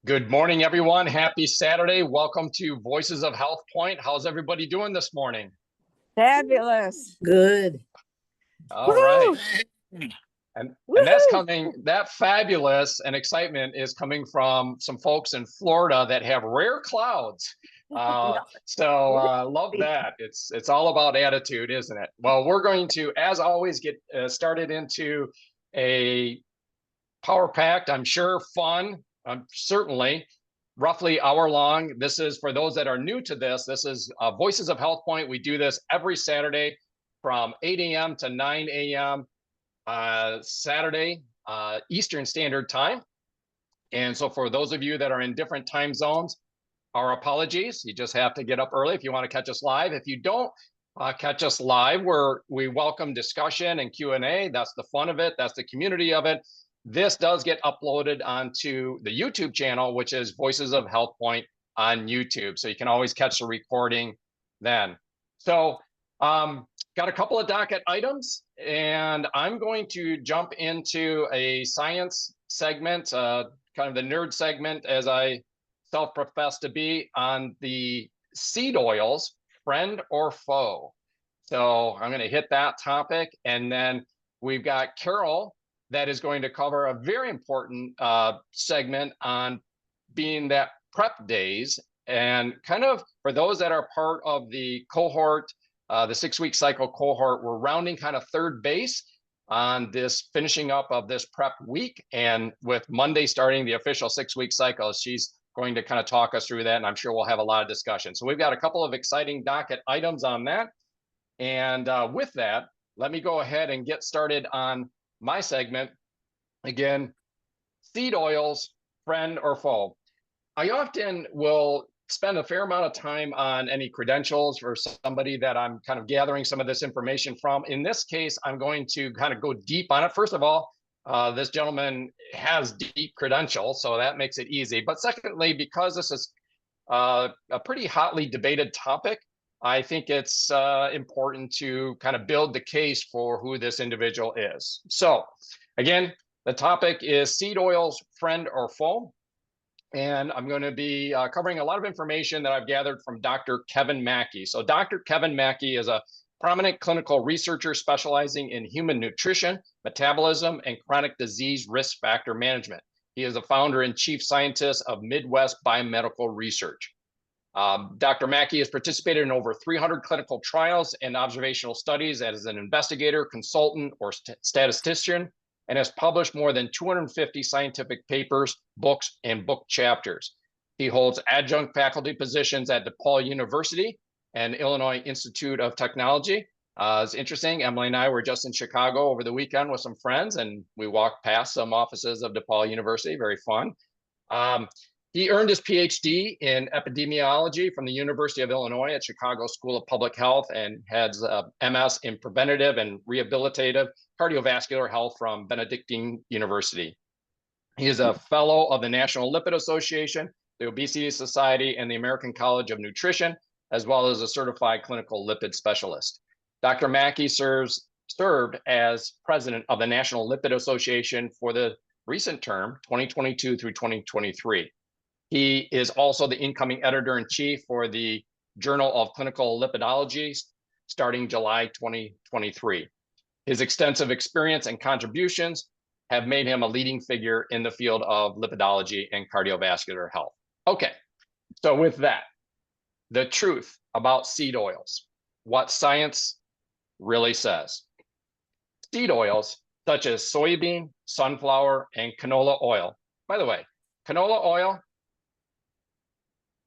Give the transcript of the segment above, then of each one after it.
Good morning, everyone. Happy Saturday. Welcome to Voices of HealthPointe. How's everybody doing this morning? Fabulous. Good. All right. Woo! And that's Woohoo! coming, that fabulous and excitement is coming from some folks in Florida that have rare clouds. Love that. It's all about attitude, isn't it? Well, we're going to, as always, get started into a power packed, I'm sure, fun, certainly roughly hour long. This is for those that are new to this. This is Voices of HealthPointe. We do this every Saturday from 8 a.m. to 9 a.m. Saturday Eastern Standard Time. And so for those of you that are in different time zones, our apologies. You just have to get up early if you want to catch us live. If you don't catch us live, we welcome discussion and Q&A. That's the fun of it. That's the community of it. This does get uploaded onto the YouTube channel, which is Voices of HealthPointe on YouTube. So you can always catch the recording then. So got a couple of docket items, and I'm going to jump into a science segment, kind of the nerd segment, as I self-profess to be, on the seed oils, friend or foe. So I'm going to hit that topic, and then we've got Carol that is going to cover a very important segment on being that prep days, and kind of for those that are part of the cohort, the 6-week cycle cohort, we're rounding kind of third base on this finishing up of this prep week, and with Monday starting the official 6-week cycle, she's going to kind of talk us through that, and I'm sure we'll have a lot of discussion. So we've got a couple of exciting docket items on that. And with that, let me go ahead and get started on my segment. Again, seed oils, friend or foe. I often will spend a fair amount of time on any credentials for somebody that I'm kind of gathering some of this information from. In this case, I'm going to kind of go deep on it. First of all, this gentleman has deep credentials, so that makes it easy. But secondly, because this is a pretty hotly debated topic, I think it's important to kind of build the case for who this individual is. So again, the topic is seed oils, friend or foe. And I'm going to be covering a lot of information that I've gathered from Dr. Kevin Mackey. So Dr. Kevin Mackey is a prominent clinical researcher specializing in human nutrition, metabolism, and chronic disease risk factor management. He is the founder and chief scientist of Midwest Biomedical Research. Dr. Mackey has participated in over 300 clinical trials and observational studies as an investigator, consultant, or statistician, and has published more than 250 scientific papers, books, and book chapters. He holds adjunct faculty positions at DePaul University and Illinois Institute of Technology. It's interesting, Emily and I were just in Chicago over the weekend with some friends, and we walked past some offices of DePaul University, very fun. He earned his PhD in epidemiology from the University of Illinois at Chicago School of Public Health, and has MS in preventative and rehabilitative cardiovascular health from Benedictine University. He is a fellow of the National Lipid Association, the Obesity Society, and the American College of Nutrition, as well as a certified clinical lipid specialist. Dr. Mackey served as president of the National Lipid Association for the recent term, 2022 through 2023. He is also the incoming editor-in-chief for the Journal of Clinical Lipidology, starting July 2023. His extensive experience and contributions have made him a leading figure in the field of lipidology and cardiovascular health. Okay, so with that, the truth about seed oils, what science really says. Seed oils, such as soybean, sunflower, and canola oil. By the way, canola oil,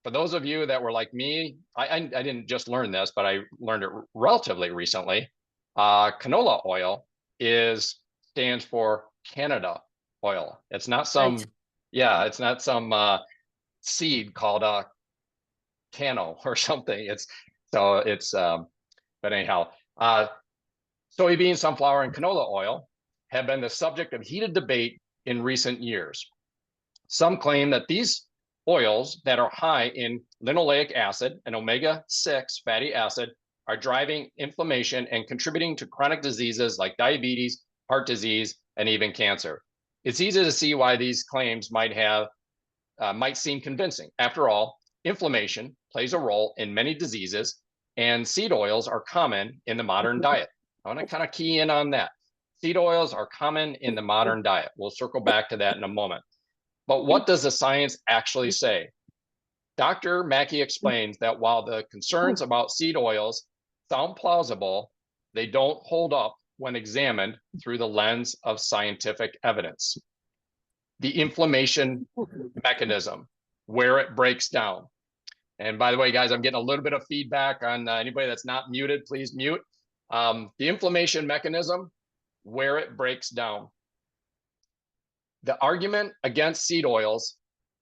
for those of you that were like me, I didn't just learn this, but I learned it relatively recently. Canola oil stands for Canada oil. It's not some, Right. yeah, it's not some seed called cano or something. But anyhow, soybean, sunflower, and canola oil have been the subject of heated debate in recent years. Some claim that these oils that are high in linoleic acid and omega-6 fatty acid are driving inflammation and contributing to chronic diseases like diabetes, heart disease, and even cancer. It's easy to see why these claims might have might seem convincing. After all, inflammation plays a role in many diseases, and seed oils are common in the modern diet. I want to kind of key in on that. Seed oils are common in the modern diet. We'll circle back to that in a moment. But what does the science actually say? Dr. Mackey explains that while the concerns about seed oils sound plausible, they don't hold up when examined through the lens of scientific evidence. The inflammation mechanism, where it breaks down. And by the way, guys, I'm getting a little bit of feedback on anybody that's not muted, please mute. The inflammation mechanism, where it breaks down. The argument against seed oils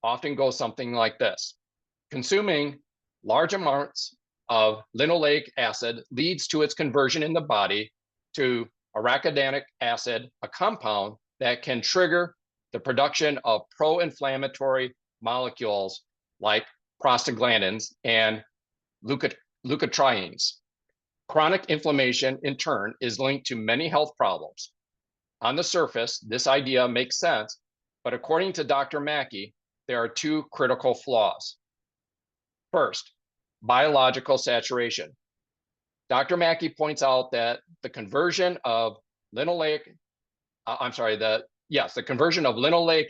often goes something like this. Consuming large amounts of linoleic acid leads to its conversion in the body to arachidonic acid, a compound that can trigger the production of pro-inflammatory molecules like prostaglandins and leukotrienes. Chronic inflammation, in turn, is linked to many health problems. On the surface, this idea makes sense, but according to Dr. Mackey, there are two critical flaws. First, biological saturation. Dr. Mackey points out that the conversion of linoleic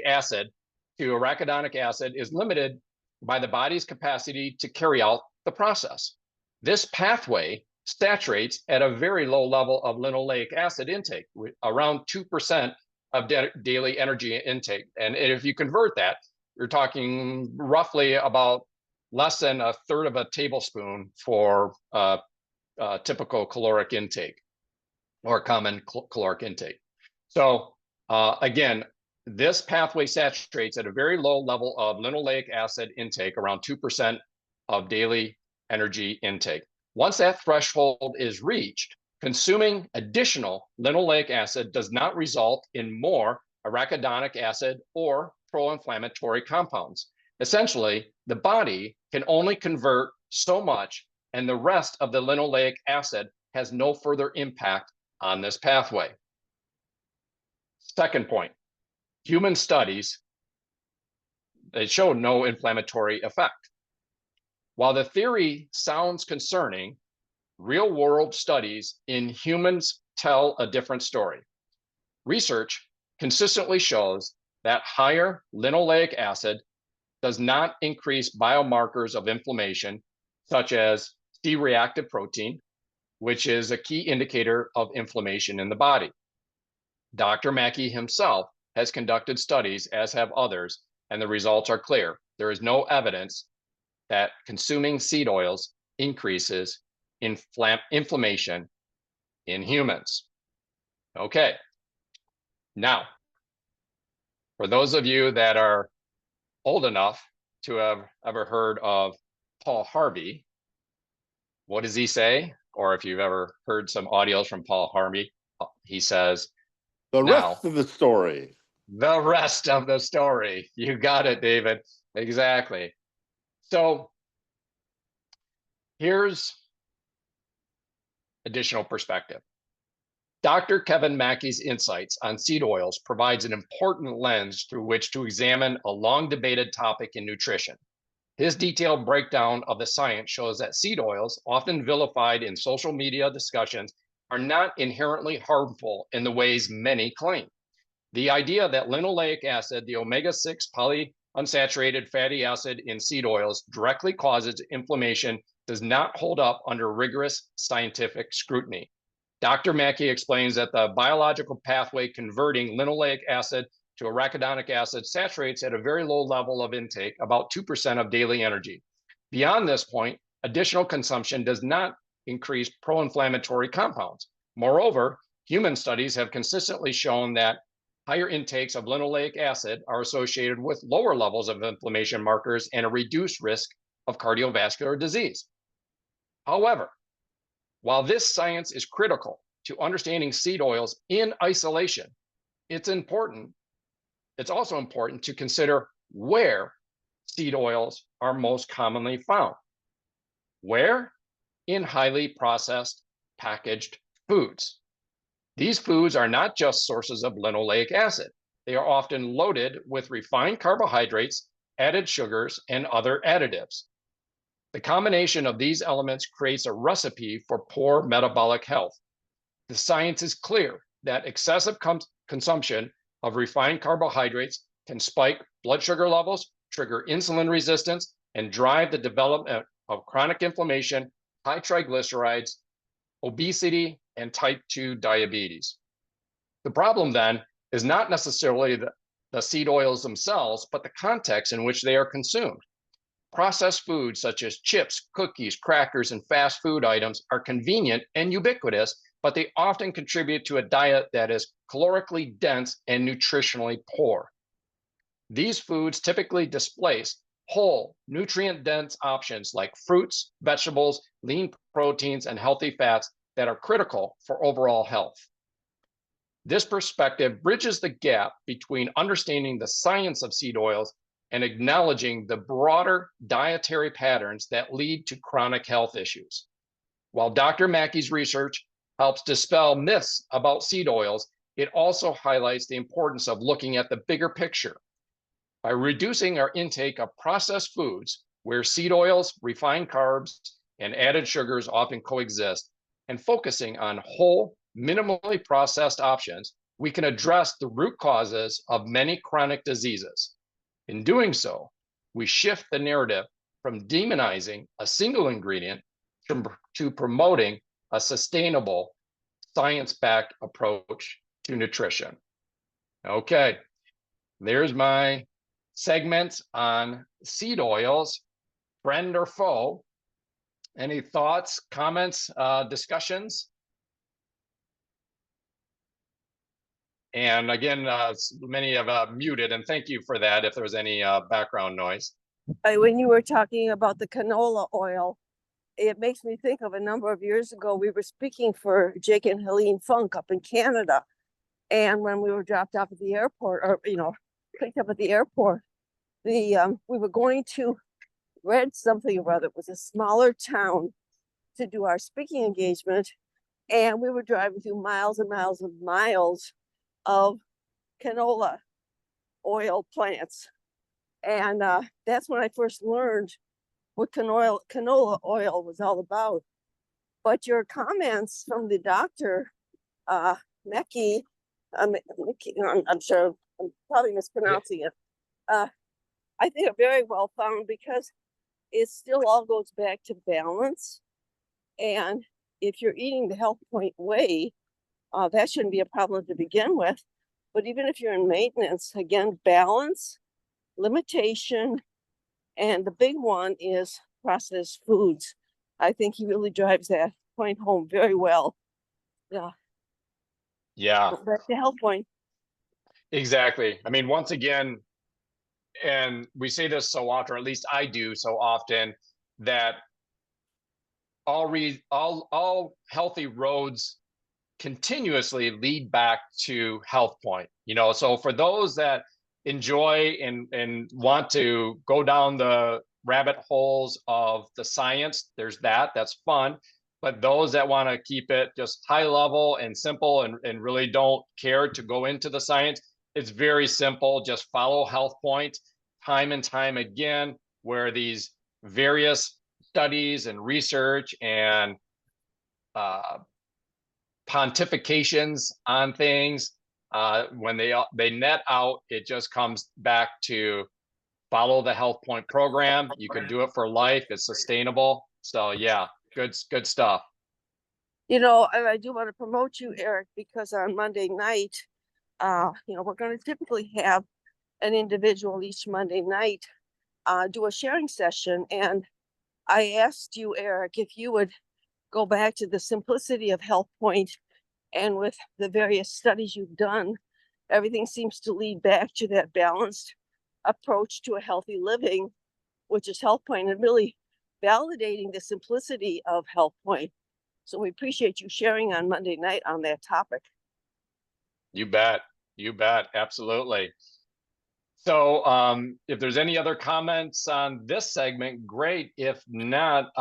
acid to arachidonic acid is limited by the body's capacity to carry out the process. This pathway saturates at a very low level of linoleic acid intake, around 2% of daily energy intake. And if you convert that, you're talking roughly about less than a third of a tablespoon for typical caloric intake or common caloric intake. So again, this pathway saturates at a very low level of linoleic acid intake, around 2% of daily energy intake. Once that threshold is reached, consuming additional linoleic acid does not result in more arachidonic acid or pro-inflammatory compounds. Essentially, the body can only convert so much, and the rest of the linoleic acid has no further impact on this pathway. Second point, human studies, they show no inflammatory effect. While the theory sounds concerning, real-world studies in humans tell a different story. Research consistently shows that higher linoleic acid does not increase biomarkers of inflammation, such as C-reactive protein, which is a key indicator of inflammation in the body. Dr. Mackey himself has conducted studies, as have others, and the results are clear. There is no evidence that consuming seed oils increases inflammation in humans. Okay. Now, for those of you that are old enough to have ever heard of Paul Harvey, what does he say? Or if you've ever heard some audios from Paul Harvey, he says, the rest of the story. The rest of the story. You got it, David. Exactly. So here's additional perspective. Dr. Kevin Mackey's insights on seed oils provides an important lens through which to examine a long debated topic in nutrition. His detailed breakdown of the science shows that seed oils, often vilified in social media discussions, are not inherently harmful in the ways many claim. The idea that linoleic acid, the omega-6 polyunsaturated fatty acid in seed oils, directly causes inflammation does not hold up under rigorous scientific scrutiny. Dr. Mackey explains that the biological pathway converting linoleic acid to arachidonic acid saturates at a very low level of intake, about 2% of daily energy. Beyond this point, additional consumption does not increase pro-inflammatory compounds. Moreover, human studies have consistently shown that higher intakes of linoleic acid are associated with lower levels of inflammation markers and a reduced risk of cardiovascular disease. However, while this science is critical to understanding seed oils in isolation, it's also important to consider where seed oils are most commonly found. Where? In highly processed packaged foods. These foods are not just sources of linoleic acid. They are often loaded with refined carbohydrates added sugars, and other additives. The combination of these elements creates a recipe for poor metabolic health. The science is clear that excessive consumption of refined carbohydrates can spike blood sugar levels, trigger insulin resistance, and drive the development of chronic inflammation, high triglycerides, obesity, and type 2 diabetes. The problem then is not necessarily the seed oils themselves, but the context in which they are consumed. Processed foods such as chips, cookies, crackers, and fast food items are convenient and ubiquitous, but they often contribute to a diet that is calorically dense and nutritionally poor. These foods typically displace whole, nutrient-dense options like fruits, vegetables, lean proteins, and healthy fats that are critical for overall health. This perspective bridges the gap between understanding the science of seed oils and acknowledging the broader dietary patterns that lead to chronic health issues. While Dr. Mackey's research helps dispel myths about seed oils, it also highlights the importance of looking at the bigger picture. By reducing our intake of processed foods, where seed oils, refined carbs, and added sugars often coexist, and focusing on whole, minimally processed options, we can address the root causes of many chronic diseases. In doing so, we shift the narrative from demonizing a single ingredient to promoting a sustainable, science-backed approach to nutrition. Okay, there's my segment on seed oils, friend or foe. Any thoughts, comments, discussions? And again, many have muted, and thank you for that if there was any background noise. When you were talking about the canola oil, it makes me think of a number of years ago, we were speaking for Jake and Helene Funk up in Canada. And when we were dropped off at the airport, or, picked up at the airport, we were going to Red something or other. It was a smaller town to do our speaking engagement. And we were driving through miles and miles and miles of canola oil plants. And that's when I first learned what canola oil was all about. But your comments from the doctor, Mackey, I'm sure I'm probably mispronouncing it. I think are very well found because it still all goes back to balance. And if you're eating the HealthPointe way, that shouldn't be a problem to begin with. But even if you're in maintenance, again, balance, limitation, and the big one is processed foods. I think he really drives that point home very well. Yeah. Yeah. Back to HealthPointe. Exactly. I mean, once again, and we say this so often, or at least I do so often, that all healthy roads continuously lead back to HealthPointe. So for those that enjoy and want to go down the rabbit holes of the science, that's fun. But those that want to keep it just high level and simple and really don't care to go into the science, it's very simple. Just follow HealthPointe time and time again, where these various studies and research and pontifications on things, when they net out, it just comes back to follow the HealthPointe program. You can do it for life. It's sustainable. So yeah, good stuff. And I do want to promote you, Eric, because on Monday night, we're going to typically have an individual each Monday night do a sharing session. And I asked you, Eric, if you would go back to the simplicity of HealthPointe, and with the various studies you've done, everything seems to lead back to that balanced approach to a healthy living, which is HealthPointe, and really validating the simplicity of HealthPointe. So we appreciate you sharing on Monday night on that topic. You bet. Absolutely. So if there's any other comments on this segment, great. If not,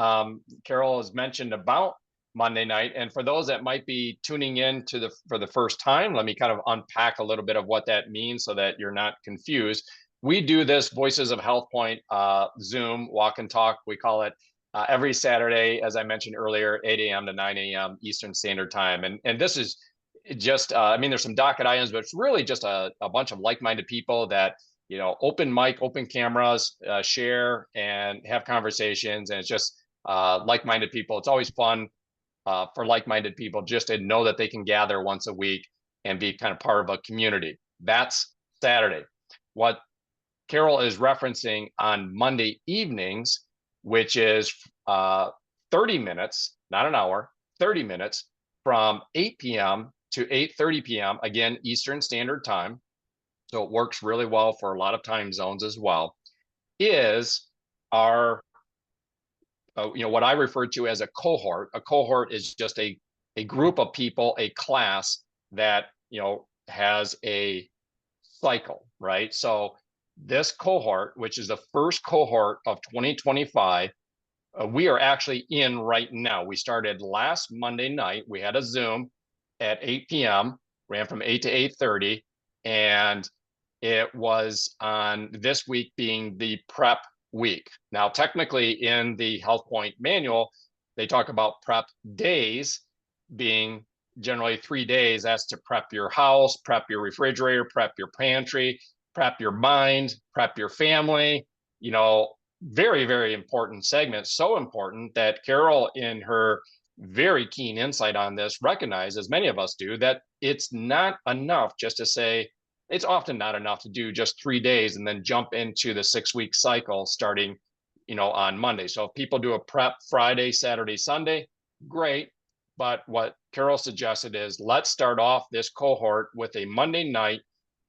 Carol has mentioned about Monday night. And for those that might be tuning in for the first time, let me kind of unpack a little bit of what that means so that you're not confused. we do this Voices of HealthPointe Zoom walk and talk, we call it, every Saturday, as I mentioned earlier, 8 a.m. to 9 a.m. Eastern Standard Time. And this is just, I mean, there's some docket items, but it's really just a bunch of like-minded people that, you know, open mic, open cameras, share and have conversations. And it's just like-minded people. It's always fun for like-minded people just to know that they can gather once a week and be kind of part of a community. That's Saturday. What Carol is referencing on Monday evenings, which is 30 minutes, not an hour, 30 minutes from 8 p.m. to 8:30 p.m., again, Eastern Standard Time. So it works really well for a lot of time zones as well, is our, you know, what I refer to as a cohort. A cohort is just a group of people, a class that, you know, has a cycle, right? So this cohort, which is the first cohort of 2025, we are actually in right now. We started last Monday night. We had a Zoom at 8 p.m., ran from 8 to 8:30, and it was on this week being the prep week. Now, technically in the HealthPointe manual, they talk about prep days being generally 3 days. That's to prep your house, prep your refrigerator, prep your pantry, prep your mind, prep your family. You know, very, very important segment. So important that Carol, in her very keen insight on this, recognizes, as many of us do, that it's not enough just to say, it's often not enough to do just 3 days and then jump into the 6-week cycle starting, you know, on Monday. So if people do a prep Friday, Saturday, Sunday, great. But what Carol suggested is, let's start off this cohort with a Monday night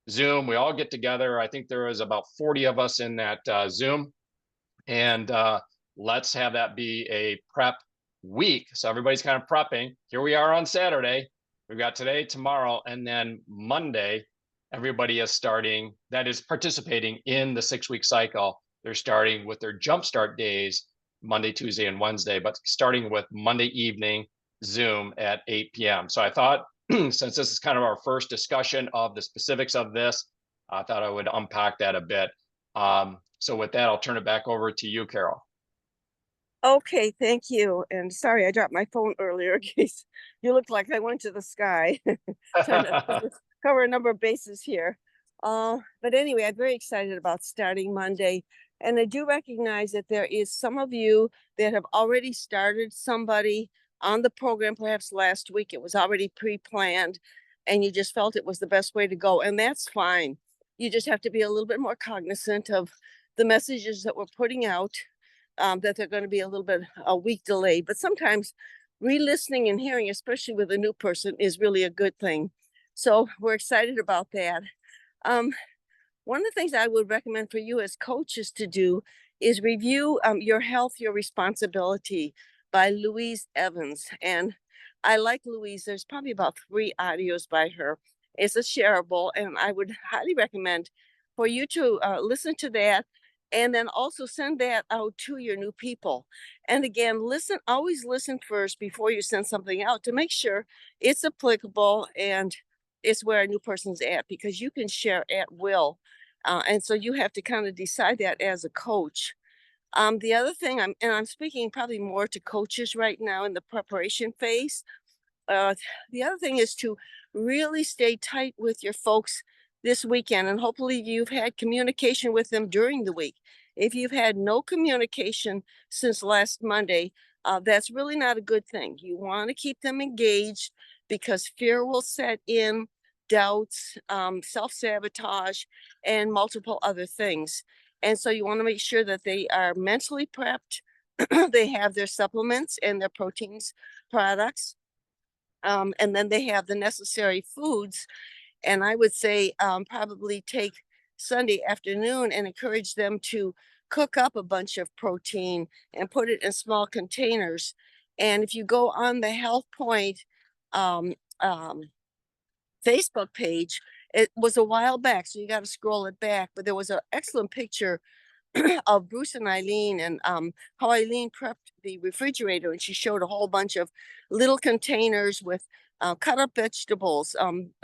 Zoom. We all get together. I think there is about 40 of us in that Zoom. And let's have that be a prep week. So everybody's kind of prepping. Here we are on Saturday. We've got today, tomorrow, and then Monday, everybody is starting, that is participating in the 6-week cycle. They're starting with their jumpstart days, Monday, Tuesday, and Wednesday, but starting with Monday evening Zoom at 8 p.m. So I thought, since this is kind of our first discussion of the specifics of this, I thought I would unpack that a bit. So with that, I'll turn it back over to you, Carol. Okay, thank you. And sorry, I dropped my phone earlier in case you looked like I went to the sky. Trying to cover a number of bases here. But anyway, I'm very excited about starting Monday. And I do recognize that there is some of you that have already started somebody on the program, perhaps last week. It was already pre-planned and you just felt it was the best way to go. And that's fine. You just have to be a little bit more cognizant of the messages that we're putting out, that they're going to be a little bit a week delayed. But sometimes re-listening and hearing, especially with a new person, is really a good thing. So we're excited about that. One of the things I would recommend for you as coaches to do is review Your Health, Your Responsibility by Louise Evans. And I like Louise. There's probably about 3 audios by her. It's a shareable, and I would highly recommend for you to listen to that, and then also send that out to your new people. And again, always listen first before you send something out to make sure it's applicable and it's where a new person's at, because you can share at will. And so you have to kind of decide that as a coach. The other thing, I'm speaking probably more to coaches right now in the preparation phase. The other thing is to really stay tight with your folks this weekend, and hopefully you've had communication with them during the week. If you've had no communication since last Monday, that's really not a good thing. You want to keep them engaged, because fear will set in, doubts, self-sabotage, and multiple other things. And so you want to make sure that they are mentally prepped. They have their supplements and their proteins products. And then they have the necessary foods. And I would say probably take Sunday afternoon and encourage them to cook up a bunch of protein and put it in small containers. And if you go on the HealthPointe Facebook page, it was a while back, so you got to scroll it back, but there was an excellent picture of Bruce and Eileen, and how Eileen prepped the refrigerator, and she showed a whole bunch of little containers with cut up vegetables,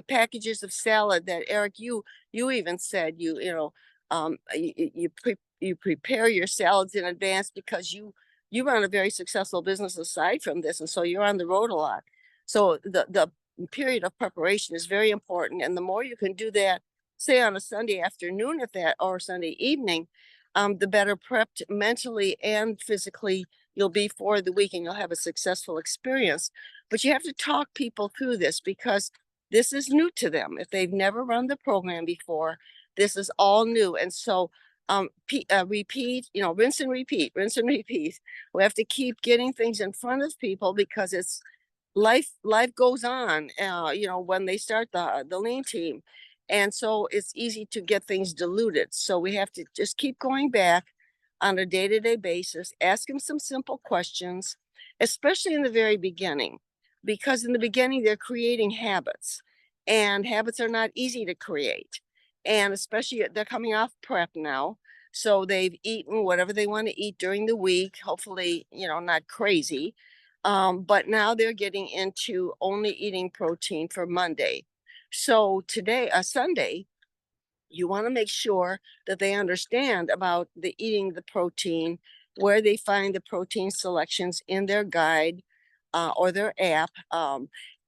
packages of salad that Eric, you even said you know You prepare your salads in advance because you run a very successful business aside from this, and so you're on the road a lot. So the period of preparation is very important, and the more you can do that, say on a Sunday afternoon at that or Sunday evening, the better prepped mentally and physically you'll be for the week, and you'll have a successful experience. But you have to talk people through this because this is new to them. If they've never run the program before, this is all new. And so repeat, rinse and repeat, rinse and repeat. We have to keep getting things in front of people because it's life goes on, when they start the lean team. And so it's easy to get things diluted. So we have to just keep going back on a day-to-day basis, ask them some simple questions, especially in the very beginning, because in the beginning they're creating habits, and habits are not easy to create. And especially they're coming off prep now. So they've eaten whatever they want to eat during the week, hopefully, not crazy. But now they're getting into only eating protein for Monday. So today, Sunday, you want to make sure that they understand about the eating the protein, where they find the protein selections in their guide or their app,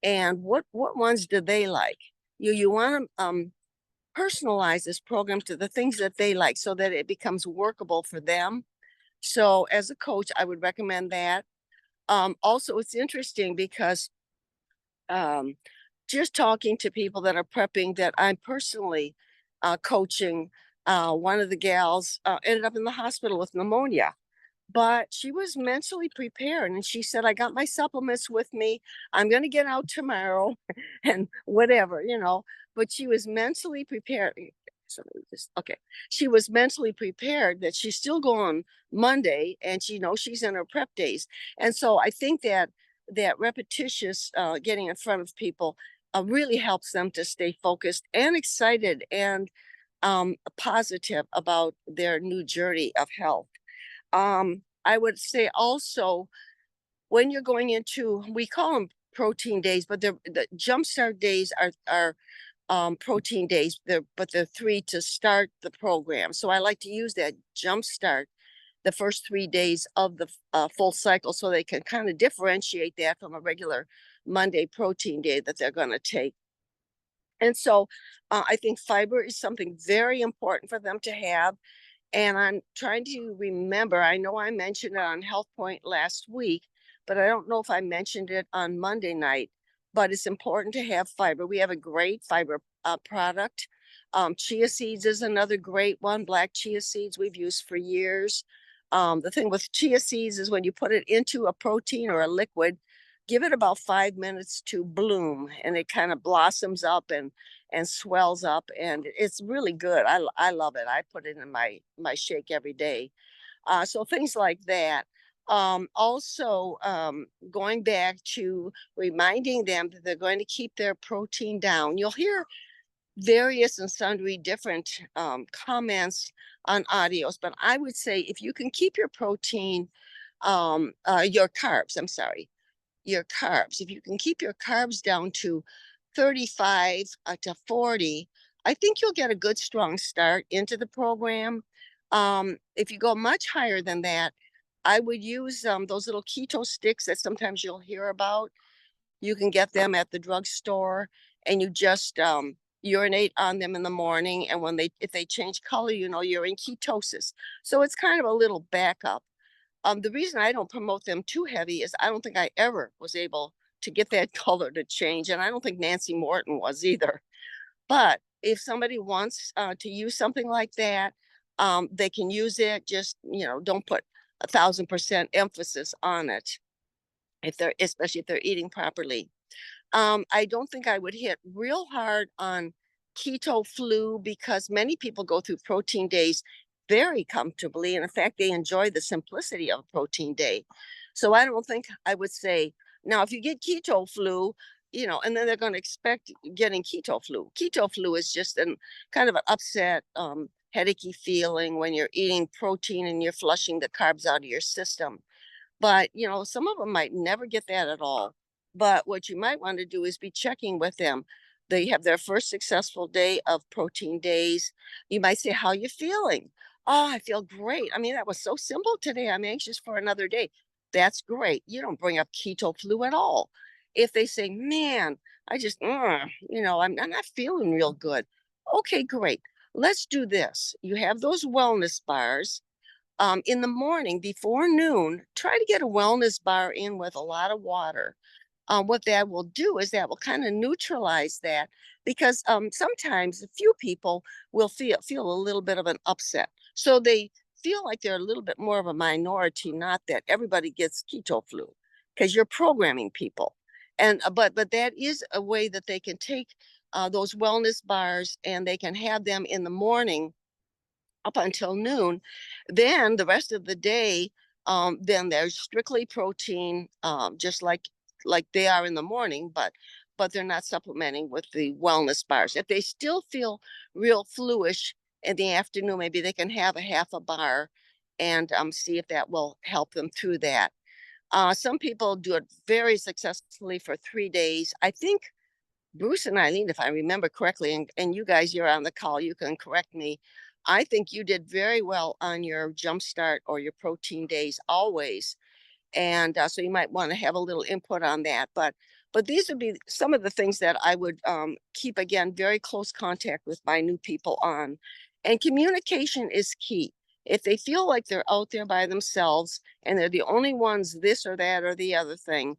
and what ones do they like. You want to personalize this program to the things that they like so that it becomes workable for them. So as a coach, I would recommend that. Also, it's interesting because just talking to people that are prepping that I'm personally coaching, one of the gals ended up in the hospital with pneumonia, but she was mentally prepared. And she said, I got my supplements with me. I'm going to get out tomorrow and whatever, but she was mentally prepared. Okay. She was mentally prepared that she's still going Monday and she knows she's in her prep days. And so I think that repetitious getting in front of people really helps them to stay focused and excited and positive about their new journey of health. I would say also when you're going into, we call them protein days, but the jumpstart days are protein days, but they're 3 to start the program. So I like to use that jumpstart the first 3 days of the full cycle so they can kind of differentiate that from a regular Monday protein day that they're going to take. And so I think fiber is something very important for them to have. And I'm trying to remember, I know I mentioned it on HealthPointe last week, but I don't know if I mentioned it on Monday night, but it's important to have fiber. We have a great fiber product. Chia seeds is another great one. Black chia seeds we've used for years. The thing with chia seeds is when you put it into a protein or a liquid, give it about 5 minutes to bloom, and it kind of blossoms up and swells up, and it's really good. I love it. I put it in my shake every day. So things like that. Also, going back to reminding them that they're going to keep their protein down. You'll hear various and sundry different comments on audios, but I would say if you can keep your protein, your carbs, if you can keep your carbs down to 35 to 40, I think you'll get a good strong start into the program. If you go much higher than that, I would use those little keto sticks that sometimes you'll hear about. You can get them at the drugstore, and you just urinate on them in the morning. And if they change color, you're in ketosis. So it's kind of a little backup. The reason I don't promote them too heavy is I don't think I ever was able to get that color to change. And I don't think Nancy Morton was either. But if somebody wants to use something like that, they can use it. Just, don't put 1,000% emphasis on it, especially if they're eating properly. I don't think I would hit real hard on keto flu because many people go through protein days very comfortably. And in fact, they enjoy the simplicity of a protein day. So I don't think I would say, now, if you get keto flu, and then they're going to expect getting keto flu. Keto flu is just kind of an upset, headachy feeling when you're eating protein and you're flushing the carbs out of your system. But, some of them might never get that at all. But what you might want to do is be checking with them. they have their first successful day of protein days. You might say, how you feeling? Oh, I feel great. I mean, that was so simple today. I'm anxious for another day. That's great. You don't bring up keto flu at all. If they say, man, I just, I'm not feeling real good. Okay, great. Let's do this. You have those wellness bars. In the morning before noon, try to get a wellness bar in with a lot of water. What that will do is that will kind of neutralize that, because sometimes a few people will feel a little bit of an upset. So they feel like they're a little bit more of a minority, not that everybody gets keto flu, because you're programming people. And but that is a way that they can take those wellness bars, and they can have them in the morning up until noon. Then the rest of the day, then there's strictly protein, just like they are in the morning, but they're not supplementing with the wellness bars. If they still feel real fluish in the afternoon, maybe they can have a half a bar and see if that will help them through that. Some people do it very successfully for 3 days. I think Bruce and Eileen, if I remember correctly, and you guys, you're on the call, you can correct me. I think you did very well on your jumpstart or your protein days always. And so you might want to have a little input on that. But these would be some of the things that I would keep, again, very close contact with my new people on. And communication is key. If they feel like they're out there by themselves and they're the only ones this or that or the other thing,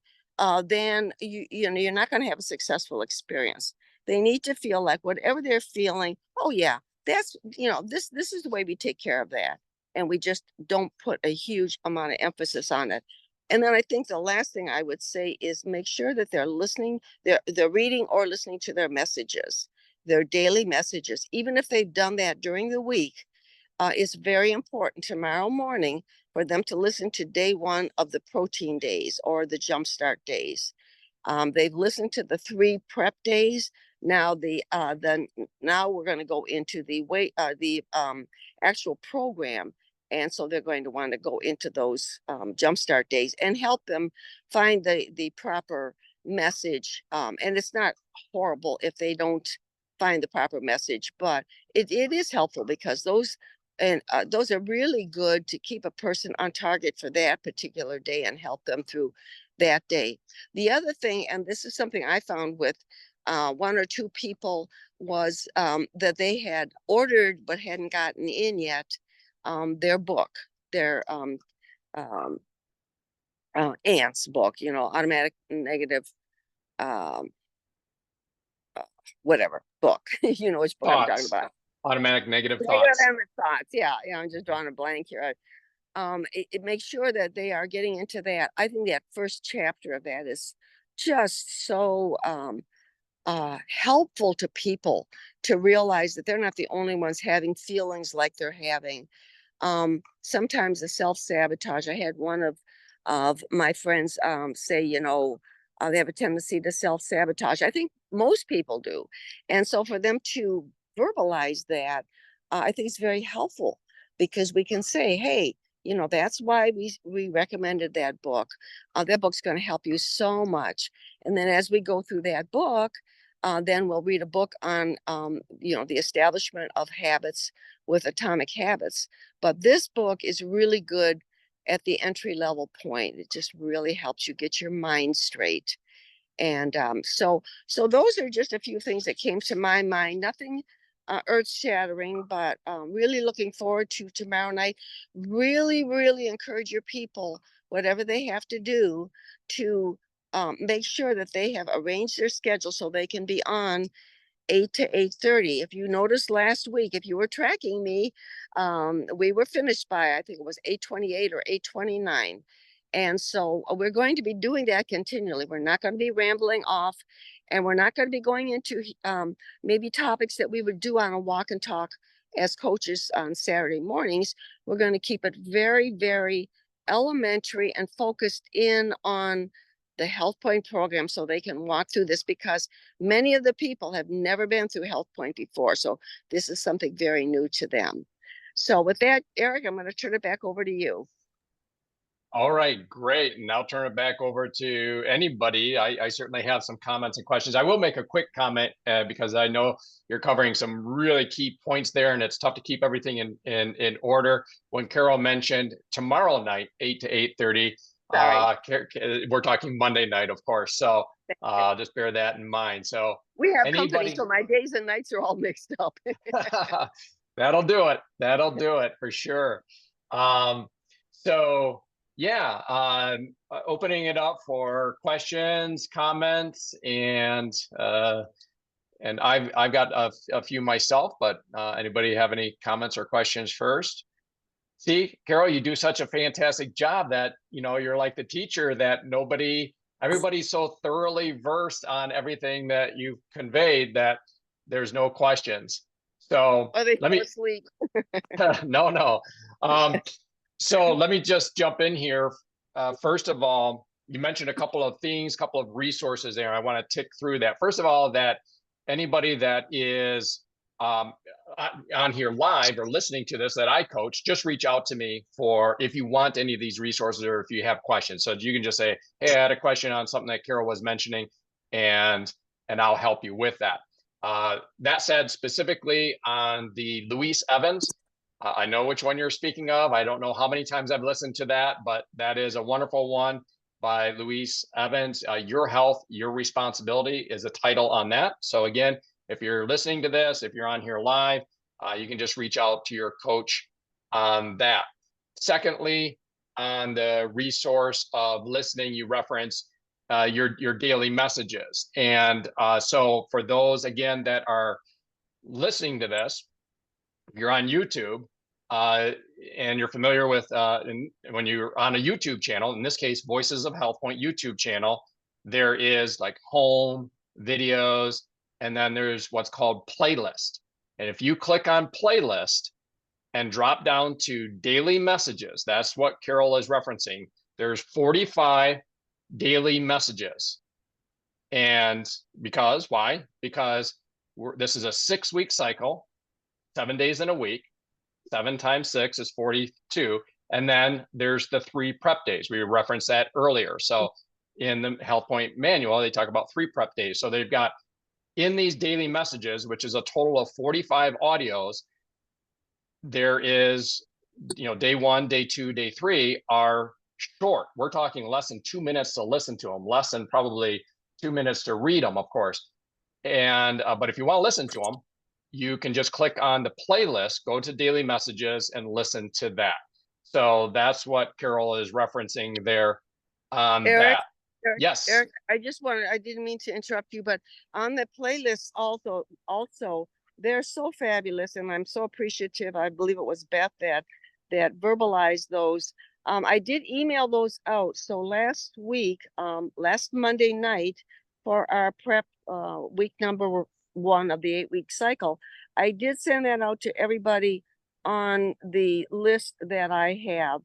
then you're not going to have a successful experience. They need to feel like whatever they're feeling, oh yeah, that's, this is the way we take care of that. And we just don't put a huge amount of emphasis on it. And then I think the last thing I would say is make sure that they're listening, they're reading or listening to their messages, their daily messages, even if they've done that during the week. It's very important tomorrow morning for them to listen to day one of the protein days or the jumpstart days. They've listened to the 3 prep days. Now now we're going to go into the actual program, and so they're going to want to go into those jumpstart days and help them find the proper message. And it's not horrible if they don't find the proper message, but it is helpful, because those are really good to keep a person on target for that particular day and help them through that day. The other thing, and this is something I found with 1 or 2 people, was that they had ordered but hadn't gotten in yet their book, their ANTS book, automatic negative whatever book, which book I'm talking about. Automatic negative thoughts. Thoughts. Yeah, I'm just drawing a blank here. It makes sure that they are getting into that. I think that first chapter of that is just so helpful to people to realize that they're not the only ones having feelings like they're having. Sometimes the self-sabotage. I had one of my friends say, they have a tendency to self-sabotage. I think most people do. And so for them to verbalize that, I think it's very helpful, because we can say, hey, that's why we recommended that book. That book's going to help you so much. And then as we go through that book, then we'll read a book on, the establishment of habits with Atomic Habits. But this book is really good at the entry level point. It just really helps you get your mind straight. And so those are just a few things that came to my mind. Nothing earth shattering, but really looking forward to tomorrow night. Really, really encourage your people, whatever they have to do, to make sure that they have arranged their schedule so they can be on 8 to 8:30. If you noticed last week, if you were tracking me, we were finished by, I think it was 8:28 or 8:29. And so we're going to be doing that continually. We're not going to be rambling off, and we're not going to be going into maybe topics that we would do on a walk and talk as coaches on Saturday mornings. We're going to keep it very, very elementary and focused in on the HealthPointe program, so they can walk through this, because many of the people have never been through HealthPointe before. So this is something very new to them. So with that, Eric, I'm going to turn it back over to you. All right, great. And I'll turn it back over to anybody. I certainly have some comments and questions. I will make a quick comment because I know you're covering some really key points there, and it's tough to keep everything in order. When Carol mentioned tomorrow night, 8 to 8:30, we're talking Monday night, of course. So just bear that in mind. So we have company, anybody, so my days and nights are all mixed up. that'll do it. That'll do it for sure. So yeah, opening it up for questions, comments, and I've got a few myself, but anybody have any comments or questions first? See, Carol, you do such a fantastic job that, you're like the teacher that everybody's so thoroughly versed on everything that you've conveyed that there's no questions. So Or they let fall me, asleep. no. So let me just jump in here. First of all, you mentioned a couple of things, couple of resources there. I want to tick through that. First of all, that anybody that is on here live or listening to this that I coach, just reach out to me for if you want any of these resources or if you have questions. So you can just say, hey, I had a question on something that Carol was mentioning, and I'll help you with that. That said, specifically on the Louise Evans, I know which one you're speaking of. I don't know how many times I've listened to that, but that is a wonderful one by Louise Evans. Your Health, Your Responsibility is a title on that. So again, if you're listening to this, if you're on here live, you can just reach out to your coach on that. Secondly, on the resource of listening, you reference your daily messages. And so for those, again, that are listening to this, if you're on YouTube and you're familiar with when you're on a YouTube channel, in this case, Voices of HealthPointe YouTube channel, there is like home, videos, and then there's what's called playlist. And if you click on playlist and drop down to daily messages, that's what Carol is referencing. There's 45 daily messages. And why? Because this is a 6-week cycle, 7 days in a week. 7 times 6 is 42. And then there's the 3 prep days. We referenced that earlier. So in the HealthPointe manual, they talk about 3 prep days. So they've got in these daily messages, which is a total of 45 audios, there is, day 1, day 2, day 3 are short. We're talking less than 2 minutes to listen to them, less than probably 2 minutes to read them, of course. And, but if you want to listen to them, you can just click on the playlist, go to daily messages and listen to that. So that's what Carol is referencing there on Eric, that. Eric, Yes. Eric, I didn't mean to interrupt you, but on the playlist also, they're so fabulous and I'm so appreciative. I believe it was Beth that verbalized those. I did email those out. So last week, last Monday night for our prep week number 1 of the 8-week cycle, I did send that out to everybody on the list that I have.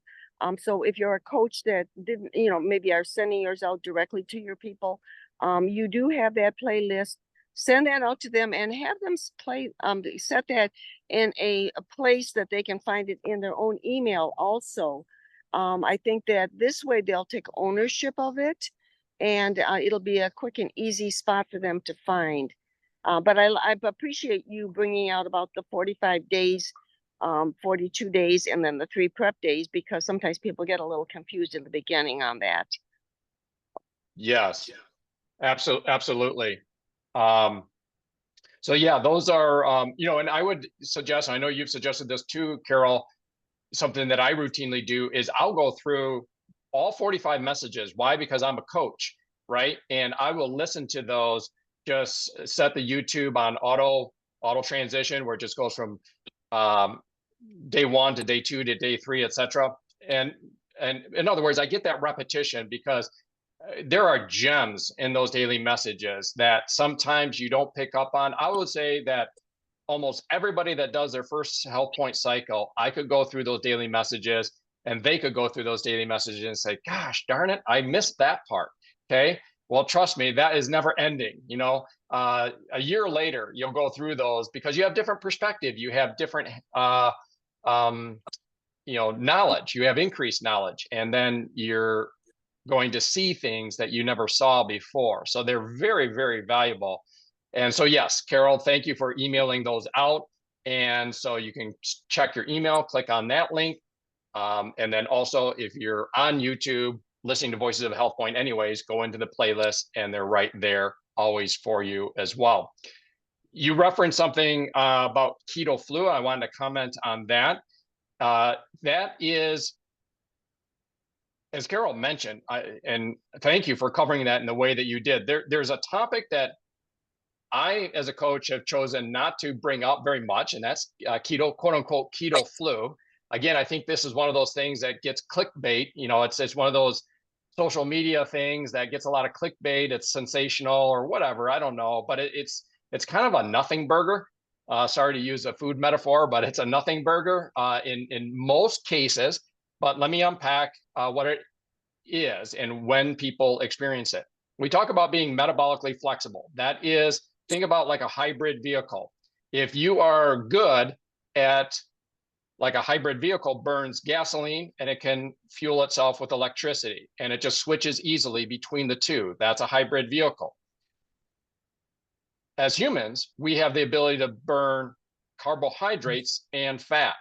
So if you're a coach that didn't, maybe are sending yours out directly to your people, you do have that playlist. Send that out to them and have them set that in a place that they can find it in their own email also. I think that this way they'll take ownership of it and it'll be a quick and easy spot for them to find. But I appreciate you bringing out about the 45 days, 42 days, and then the 3 prep days, because sometimes people get a little confused in the beginning on that. Yes, absolutely. So yeah, those are, and I would suggest, I know you've suggested this too, Carol, something that I routinely do is I'll go through all 45 messages. Why? Because I'm a coach, right? And I will listen to those, just set the YouTube on auto transition, where it just goes from day 1 to day 2 to day 3, etc. And in other words, I get that repetition because there are gems in those daily messages that sometimes you don't pick up on. I would say that almost everybody that does their first HealthPointe cycle, I could go through those daily messages and they could go through those daily messages and say, gosh, darn it, I missed that part. Okay. Well, trust me, that is never ending. A year later, you'll go through those because you have different perspective. You have different knowledge. You have increased knowledge, and then you're going to see things that you never saw before. So they're very, very valuable. And so, yes, Carol, thank you for emailing those out. And so you can check your email, click on that link. And then also, if you're on YouTube listening to Voices of HealthPointe anyways, go into the playlist and they're right there always for you as well. You referenced something about keto flu. I wanted to comment on that. That is, as Carol mentioned, and thank you for covering that in the way that you did. There's a topic that I, as a coach, have chosen not to bring up very much, and that's keto, quote unquote, keto flu. Again, I think this is one of those things that gets clickbait. It's one of those social media things that gets a lot of clickbait. It's sensational or whatever. I don't know, but it's kind of a nothing burger. Sorry to use a food metaphor, but it's a nothing burger in most cases. But let me unpack what it is and when people experience it. We talk about being metabolically flexible. That is, think about like a hybrid vehicle. If you are good at, like, a hybrid vehicle burns gasoline and it can fuel itself with electricity, and it just switches easily between the two. That's a hybrid vehicle. As humans, we have the ability to burn carbohydrates and fat.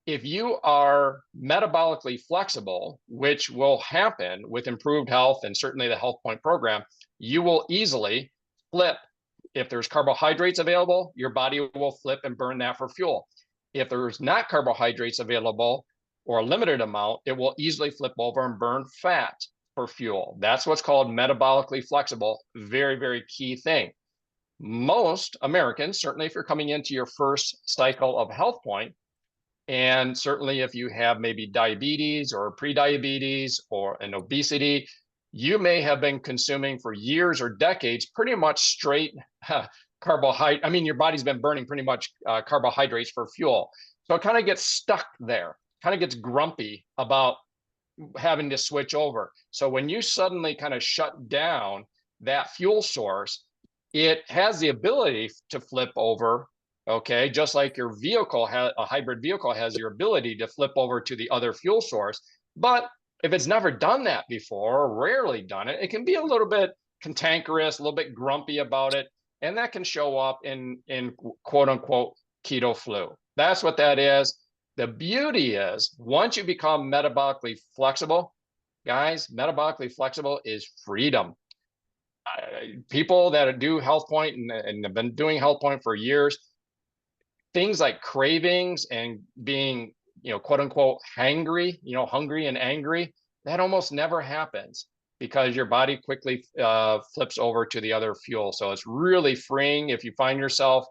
If you are metabolically flexible, which will happen with improved health and certainly the HealthPointe program, you will easily flip. If there's carbohydrates available, your body will flip and burn that for fuel. If there's not carbohydrates available or a limited amount, it will easily flip over and burn fat for fuel. That's what's called metabolically flexible. Very, very key thing. Most Americans, certainly if you're coming into your first cycle of HealthPointe, and certainly if you have maybe diabetes or prediabetes or an obesity, you may have been consuming for years or decades pretty much straight carbohydrate. I mean, your body's been burning pretty much carbohydrates for fuel. So it kind of gets stuck there, kind of gets grumpy about having to switch over. So when you suddenly kind of shut down that fuel source, it has the ability to flip over. Okay, just like your vehicle a hybrid vehicle has your ability to flip over to the other fuel source. But if it's never done that before, or rarely done it, it can be a little bit cantankerous, a little bit grumpy about it. And that can show up in quote unquote keto flu. That's what that is. The beauty is, once you become metabolically flexible, guys, metabolically flexible is freedom. People that do HealthPointe and have been doing HealthPointe for years, things like cravings and being, quote unquote, hangry, hungry and angry, that almost never happens because your body quickly flips over to the other fuel. So it's really freeing if you find yourself,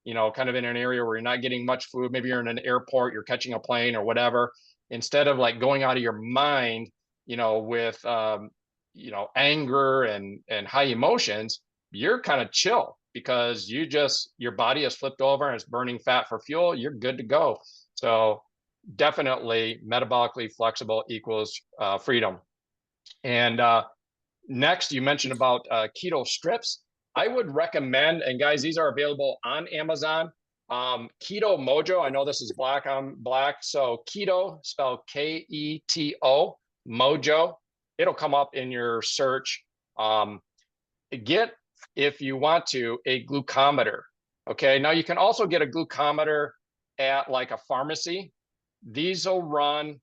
kind of in an area where you're not getting much food. Maybe you're in an airport, you're catching a plane or whatever. Instead of like going out of your mind, with, anger and high emotions, you're kind of chill because your body has flipped over and it's burning fat for fuel. You're good to go. So definitely metabolically flexible equals freedom. And next, you mentioned about keto strips. I would recommend, and guys, these are available on Amazon. Keto Mojo, I know this is black on black. So keto, spelled Keto, Mojo. It'll come up in your search. Get, if you want to, a glucometer. Okay, now you can also get a glucometer at like a pharmacy. These will run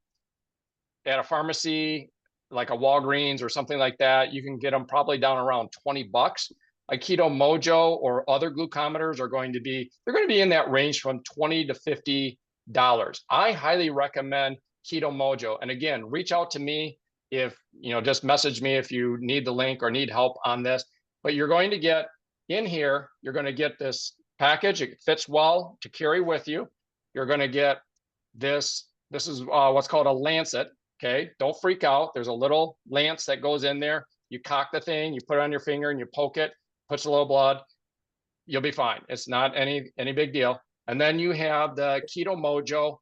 at a pharmacy, like a Walgreens or something like that. You can get them probably down around $20. A Keto Mojo or other glucometers are going to be in that range from $20 to $50. I highly recommend Keto Mojo. And again, reach out to me if, just message me if you need the link or need help on this. But you're going to get in here, you're going to get this package. It fits well to carry with you. You're going to get this. This is what's called a lancet. Okay, don't freak out. There's a little lance that goes in there. You cock the thing, you put it on your finger and you poke it, puts a little blood. You'll be fine. It's not any big deal. And then you have the Keto Mojo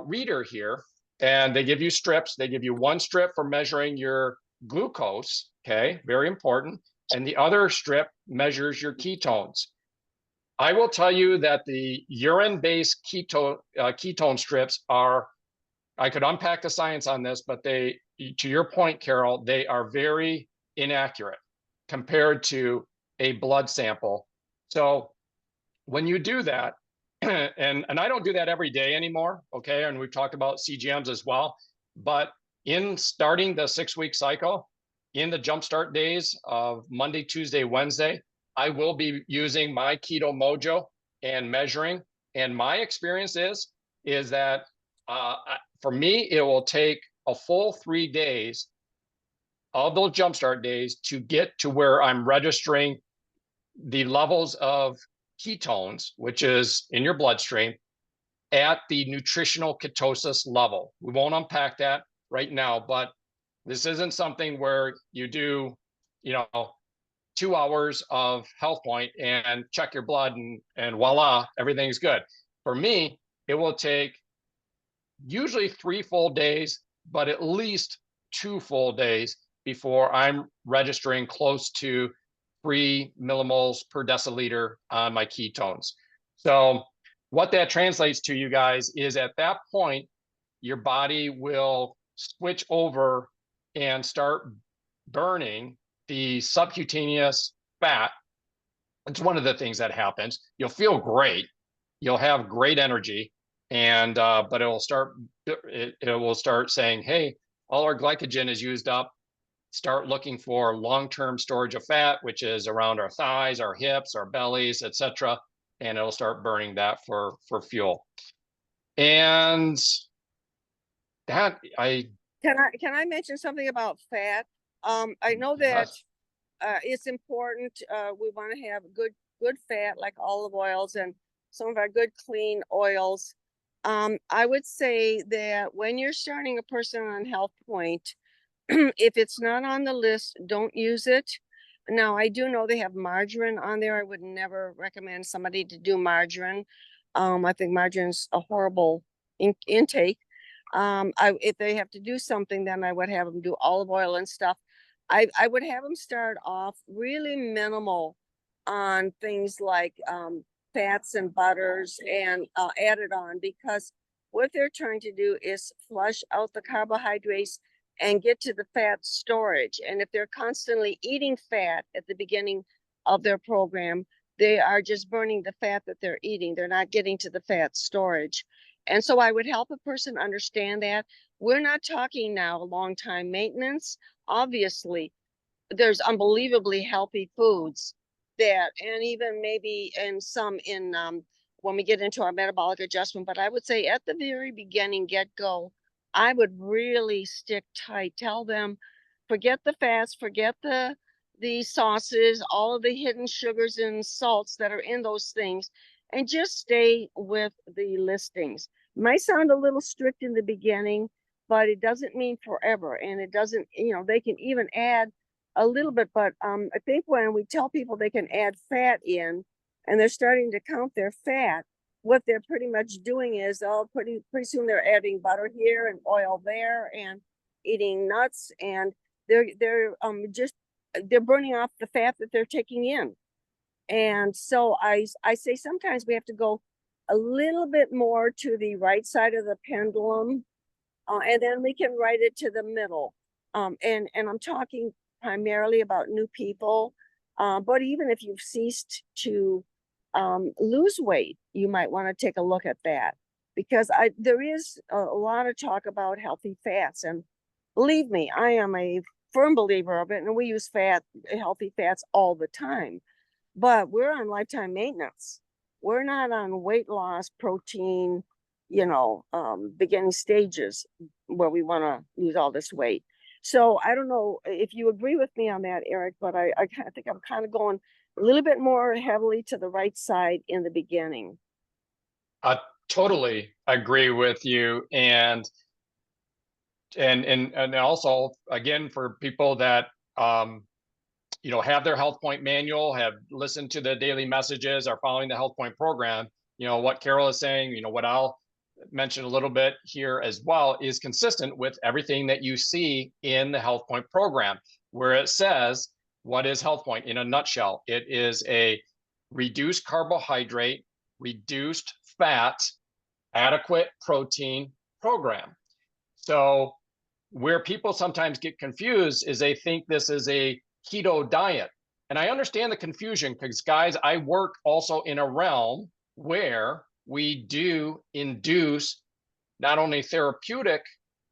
reader here, and they give you strips. They give you one strip for measuring your glucose. Okay, very important. And the other strip measures your ketones. I will tell you that the urine-based ketone strips are I could unpack the science on this, but to your point, Carol, they are very inaccurate compared to a blood sample. So when you do that, and I don't do that every day anymore, okay? And we've talked about CGMs as well, but in starting the 6-week cycle, in the jumpstart days of Monday, Tuesday, Wednesday, I will be using my Keto Mojo and measuring. And my experience is that for me, it will take a full 3 days of those jumpstart days to get to where I'm registering the levels of ketones, which is in your bloodstream, at the nutritional ketosis level. We won't unpack that right now, but this isn't something where you do, 2 hours of HealthPointe and check your blood and voila, everything's good. For me, it will take usually 3 full days, but at least 2 full days before I'm registering close to 3 millimoles per deciliter on my ketones. So what that translates to, you guys, is at that point, your body will switch over and start burning the subcutaneous fat. It's one of the things that happens. You'll feel great. You'll have great energy. And but it will start saying, hey, all our glycogen is used up. Start looking for long-term storage of fat, which is around our thighs, our hips, our bellies, etc. And it'll start burning that for fuel. And that Can I mention something about fat? I know that it's important. We want to have good fat like olive oils and some of our good clean oils. I would say that when you're starting a person on HealthPointe, if it's not on the list, don't use it. Now, I do know they have margarine on there. I would never recommend somebody to do margarine. I think margarine's a horrible intake. If they have to do something, then I would have them do olive oil and stuff. I would have them start off really minimal on things like fats and butters and add it on, because what they're trying to do is flush out the carbohydrates and get to the fat storage. And if they're constantly eating fat at the beginning of their program, they are just burning the fat that they're eating. They're not getting to the fat storage. And so I would help a person understand that. We're not talking now long-time maintenance. Obviously, there's unbelievably healthy foods that, and even maybe when we get into our metabolic adjustment, but I would say at the very beginning, get-go, I would really stick tight. Tell them, forget the fats, forget the sauces, all of the hidden sugars and salts that are in those things, and just stay with the listings. It might sound a little strict in the beginning, but it doesn't mean forever. And it doesn't, they can even add a little bit, but I think when we tell people they can add fat in and they're starting to count their fat, what they're pretty much doing is pretty soon they're adding butter here and oil there and eating nuts, and they're burning off the fat that they're taking in. And so I say sometimes we have to go a little bit more to the right side of the pendulum, and then we can write it to the middle. And I'm talking primarily about new people, but even if you've ceased to lose weight, you might want to take a look at that, because there is a lot of talk about healthy fats, and believe me, I am a firm believer of it, and we use healthy fats all the time, but we're on lifetime maintenance. We're not on weight loss protein, beginning stages where we want to lose all this weight. So I don't know if you agree with me on that, Eric, but I think I'm kind of going a little bit more heavily to the right side in the beginning. I totally agree with you. And also, again, for people that, have their HealthPointe manual, have listened to the daily messages, are following the HealthPointe program, what Carol is saying, what I'll mention a little bit here as well, is consistent with everything that you see in the HealthPointe program, where it says, what is HealthPointe in a nutshell? It is a reduced carbohydrate, reduced fat, adequate protein program. So where people sometimes get confused is they think this is a keto diet. And I understand the confusion because, guys, I work also in a realm where we do induce not only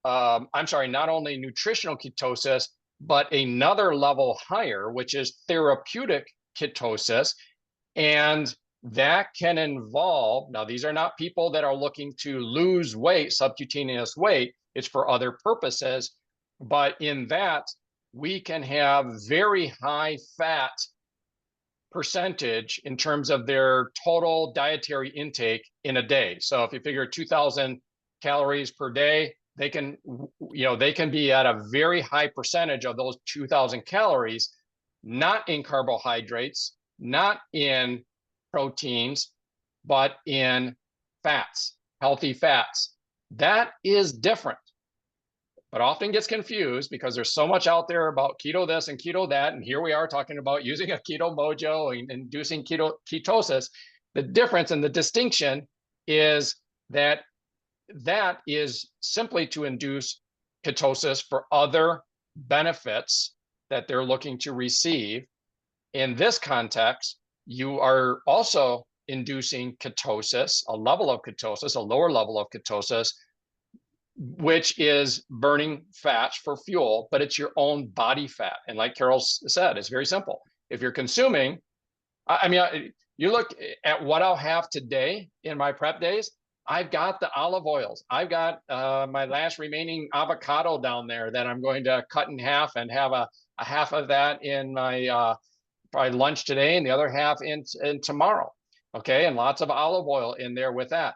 not only nutritional ketosis, but another level higher, which is therapeutic ketosis. And that can involve, now these are not people that are looking to lose weight, subcutaneous weight, it's for other purposes. But in that, we can have very high fat percentage in terms of their total dietary intake in a day. So if you figure 2,000 calories per day, they can be at a very high percentage of those 2,000 calories, not in carbohydrates, not in proteins, but in fats, healthy fats. That is different, but often gets confused because there's so much out there about keto this and keto that. And here we are talking about using a keto mojo and inducing ketosis. The difference and the distinction is that is simply to induce ketosis for other benefits that they're looking to receive. In this context, you are also inducing ketosis, a level of ketosis, a lower level of ketosis, which is burning fats for fuel, but it's your own body fat. And like Carol said, it's very simple. If you're consuming, you look at what I'll have today in my prep days, I've got the olive oils. I've got my last remaining avocado down there that I'm going to cut in half and have a half of that in my probably lunch today and the other half in tomorrow. Okay, and lots of olive oil in there with that.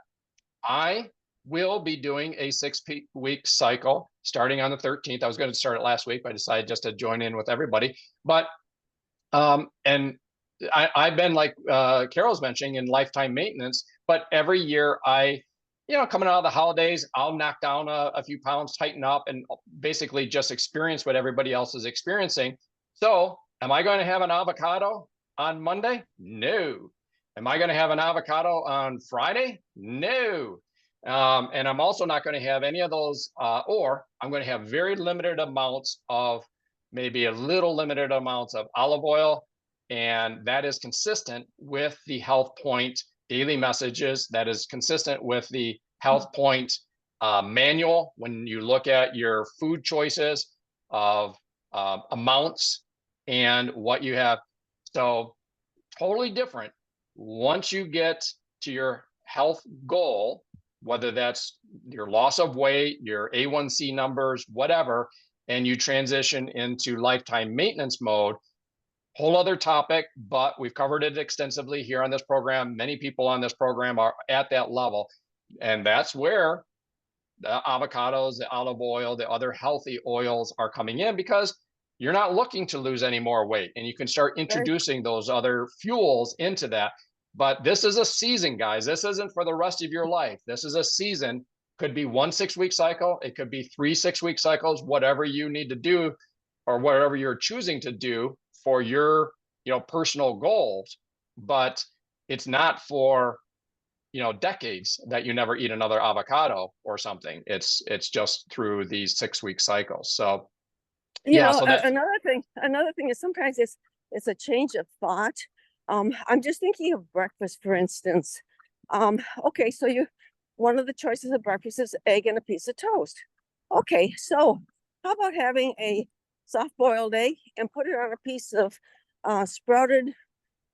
I will be doing a 6-week cycle starting on the 13th. I was going to start it last week, but I decided just to join in with everybody. But and I've been, like Carol's mentioning, in lifetime maintenance, but every year coming out of the holidays, I'll knock down a few pounds, tighten up, and basically just experience what everybody else is experiencing. So am I going to have an avocado on Monday? No. Am I going to have an avocado on Friday? No. And I'm also not going to have any of those, or I'm going to have very limited amounts of, maybe a little limited amounts of olive oil. And that is consistent with the HealthPointe daily messages. That is consistent with the HealthPointe manual. When you look at your food choices of amounts and what you have. So totally different. Once you get to your health goal, whether that's your loss of weight, your A1C numbers, whatever, and you transition into lifetime maintenance mode, whole other topic, but we've covered it extensively here on this program. Many people on this program are at that level. And that's where the avocados, the olive oil, the other healthy oils are coming in, because you're not looking to lose any more weight, and you can start introducing those other fuels into that. But this is a season, guys. This isn't for the rest of your life. This is a season. Could be 1 6-week cycle. It could be 3 6-week cycles, whatever you need to do or whatever you're choosing to do for your personal goals. But it's not for decades that you never eat another avocado or something. It's just through these 6-week cycles. So another thing is sometimes it's a change of thought. I'm just thinking of breakfast, for instance. Okay, so one of the choices of breakfast is egg and a piece of toast. Okay, so how about having a soft-boiled egg and put it on a piece of sprouted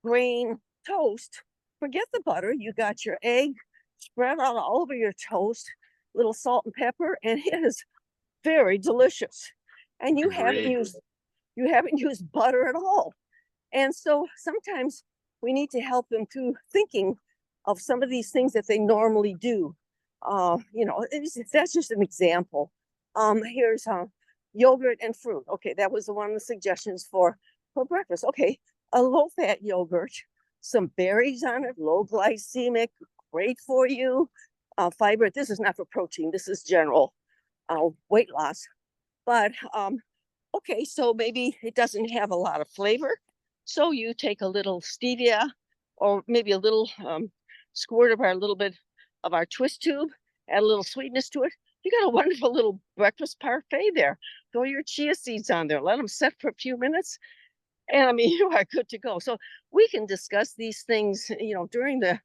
grain toast? Forget the butter. You got your egg spread out all over your toast, little salt and pepper, and it is very delicious. And you haven't used butter at all. And so sometimes we need to help them through thinking of some of these things that they normally do. That's just an example. Here's yogurt and fruit. Okay, that was one of the suggestions for breakfast. Okay, a low-fat yogurt, some berries on it, low glycemic, great for you. Fiber. This is not for protein. This is general weight loss. But okay, so maybe it doesn't have a lot of flavor. So you take a little stevia, or maybe a little squirt of a little bit of our twist tube, add a little sweetness to it. You got a wonderful little breakfast parfait there. Throw your chia seeds on there, let them set for a few minutes. And I mean, you are good to go. So we can discuss these things, during the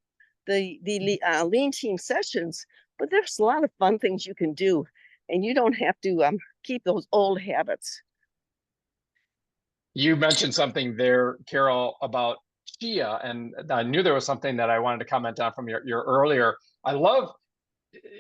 lean team sessions, but there's a lot of fun things you can do, and you don't have to keep those old habits. You mentioned something there, Carol, about chia, and I knew there was something that I wanted to comment on from your earlier. I love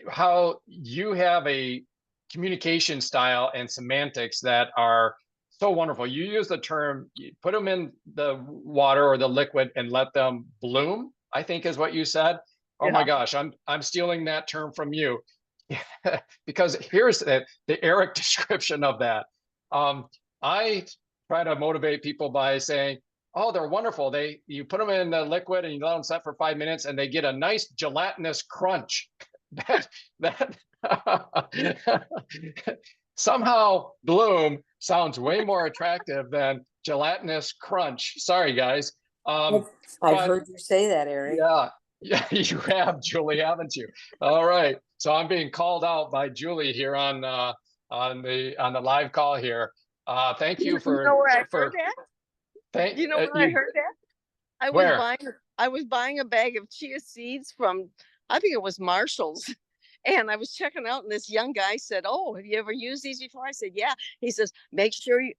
how you have a communication style and semantics that are so wonderful. You use the term, you put them in the water or the liquid and let them bloom, I think is what you said. Oh my gosh, I'm stealing that term from you. Because here's the Eric description of that. I try to motivate people by saying, oh, they're wonderful. You put them in the liquid and you let them set for 5 minutes and they get a nice gelatinous crunch. that somehow bloom sounds way more attractive than gelatinous crunch. Sorry, guys. I've heard you say that, Eric. Yeah, you have, Julie, haven't you? All right. So I'm being called out by Julie here on the live call here. Thank you for. You know where I heard that? You know where I heard that? I was buying a bag of chia seeds from, I think it was Marshall's. And I was checking out, and this young guy said, oh, have you ever used these before? I said, yeah. He says, make sure you,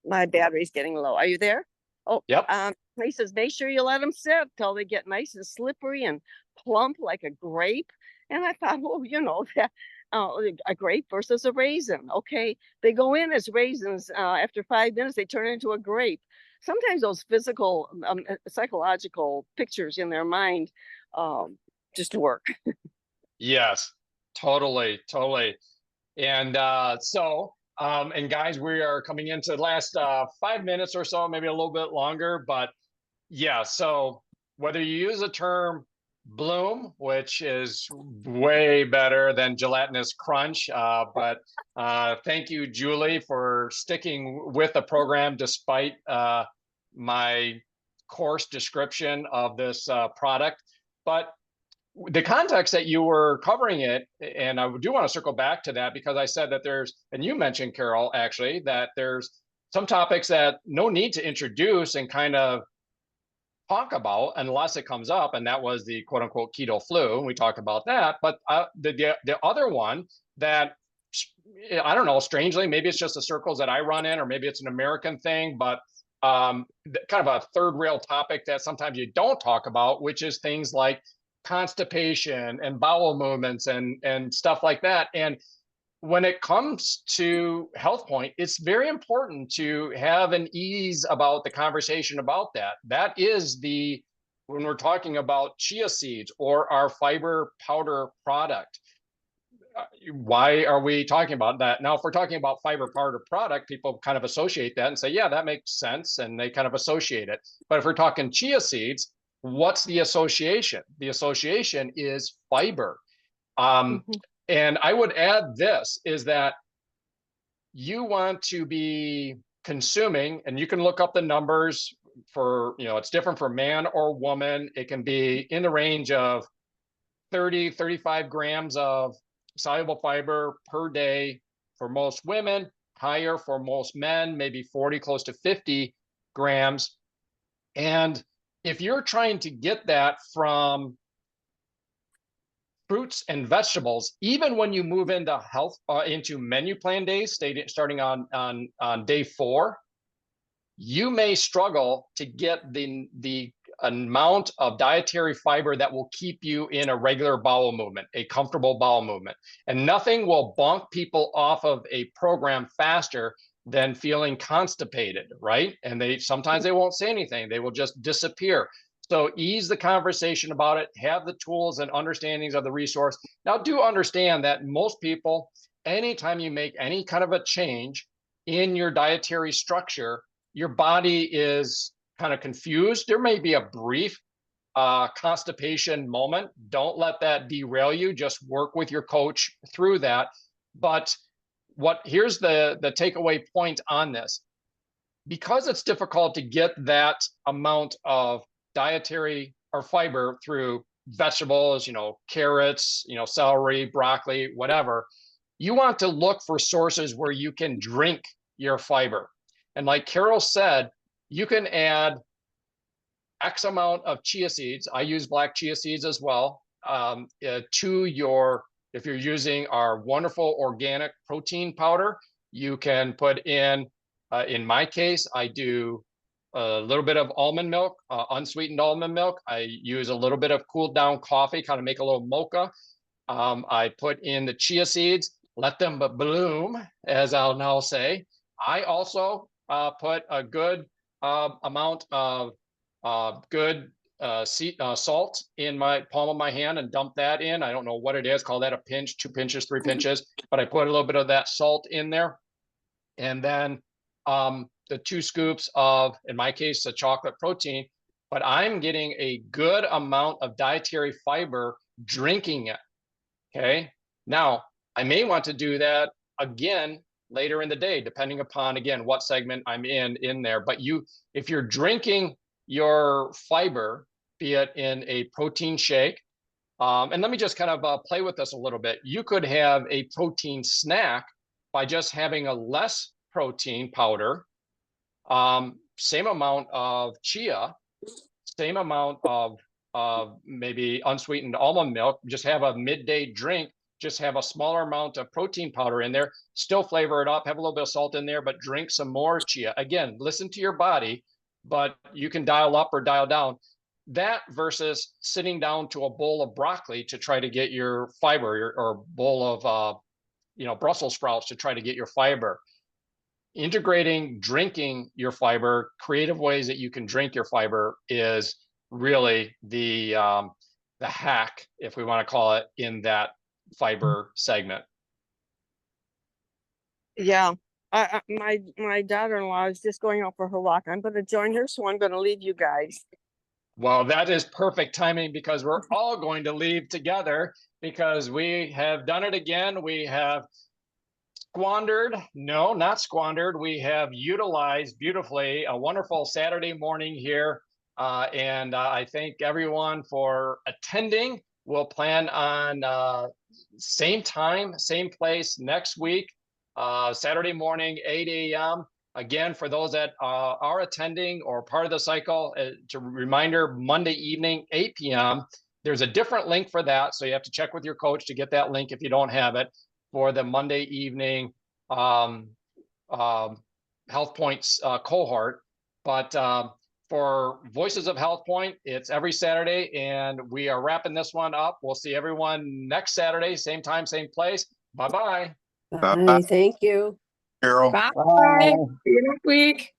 my battery's getting low. Are you there? Oh, yep. He says, make sure you let them sit till they get nice and slippery and plump like a grape. And I thought, that a grape versus a raisin. Okay, they go in as raisins. After 5 minutes, they turn into a grape. Sometimes those physical, psychological pictures in their mind just work. Yes, totally. And and guys, we are coming into the last 5 minutes or so, maybe a little bit longer, but yeah, so whether you use the term bloom, which is way better than gelatinous crunch, but thank you, Julie, for sticking with the program despite my coarse description of this product. But the context that you were covering it, and I do want to circle back to that because I said that and you mentioned, Carol, actually, that there's some topics that no need to introduce and kind of talk about unless it comes up, and that was the quote unquote keto flu. We talked about that, but the other one that, I don't know, strangely, maybe it's just the circles that I run in, or maybe it's an American thing, but kind of a third rail topic that sometimes you don't talk about, which is things like constipation and bowel movements and stuff like that. And when it comes to HealthPointe, it's very important to have an ease about the conversation about that. That is when we're talking about chia seeds or our fiber powder product. Why are we talking about that? Now, if we're talking about fiber powder product, people kind of associate that and say, yeah, that makes sense. And they kind of associate it. But if we're talking chia seeds, what's the association? The association is fiber. And I would add this, is that you want to be consuming, and you can look up the numbers for, it's different for man or woman. It can be in the range of 30, 35 grams of soluble fiber per day for most women, higher for most men, maybe 40, close to 50 grams. And if you're trying to get that from fruits and vegetables, even when you move into into menu plan days, starting on day 4, you may struggle to get the amount of dietary fiber that will keep you in a regular bowel movement, a comfortable bowel movement. And nothing will bonk people off of a program faster than feeling constipated, right? And sometimes they won't say anything, they will just disappear. So ease the conversation about it, have the tools and understandings of the resource. Now, do understand that most people, anytime you make any kind of a change in your dietary structure, your body is kind of confused. There may be a brief constipation moment. Don't let that derail you. Just work with your coach through that. But here's the takeaway point on this. Because it's difficult to get that amount of dietary or fiber through vegetables, carrots, celery, broccoli, whatever. You want to look for sources where you can drink your fiber. And like Carol said, you can add X amount of chia seeds. I use black chia seeds as well, to your, if you're using our wonderful organic protein powder, you can put in my case, I do a little bit of almond milk, unsweetened almond milk. I use a little bit of cooled down coffee, kind of make a little mocha. I put in the chia seeds, let them bloom, as I'll now say. I also put a good amount of good salt in my palm of my hand and dump that in. I don't know what it is, call that a pinch, 2 pinches, 3 pinches, but I put a little bit of that salt in there. And then the 2 scoops of, in my case, the chocolate protein, but I'm getting a good amount of dietary fiber drinking it. Okay. Now, I may want to do that again later in the day, depending upon, again, what segment I'm in there. But if you're drinking your fiber, be it in a protein shake, and let me just kind of play with this a little bit. You could have a protein snack by just having a less protein powder, same amount of chia, same amount of maybe unsweetened almond milk, just have a midday drink, just have a smaller amount of protein powder in there, still flavor it up, have a little bit of salt in there, but drink some more chia. Again, listen to your body, but you can dial up or dial down. That versus sitting down to a bowl of broccoli to try to get your fiber, or bowl of Brussels sprouts to try to get your fiber. Integrating drinking your fiber, creative ways that you can drink your fiber, is really the hack, if we want to call it, in that fiber segment. Yeah. My daughter-in-law is just going out for her walk. I'm going to join her, so I'm going to leave you guys. Well, that is perfect timing, because we're all going to leave together, because we have done it again. We have squandered, no, not squandered. We have utilized beautifully a wonderful Saturday morning here. And I thank everyone for attending. We'll plan on same time, same place next week, Saturday morning, 8 a.m. Again, for those that are attending or part of the cycle, to reminder, Monday evening, 8 p.m. There's a different link for that, so you have to check with your coach to get that link if you don't have it, for the Monday evening HealthPointe cohort. But for Voices of HealthPointe, it's every Saturday, and we are wrapping this one up. We'll see everyone next Saturday, same time, same place. Bye-bye. Bye. Thank you. Carol. Bye. See you next week.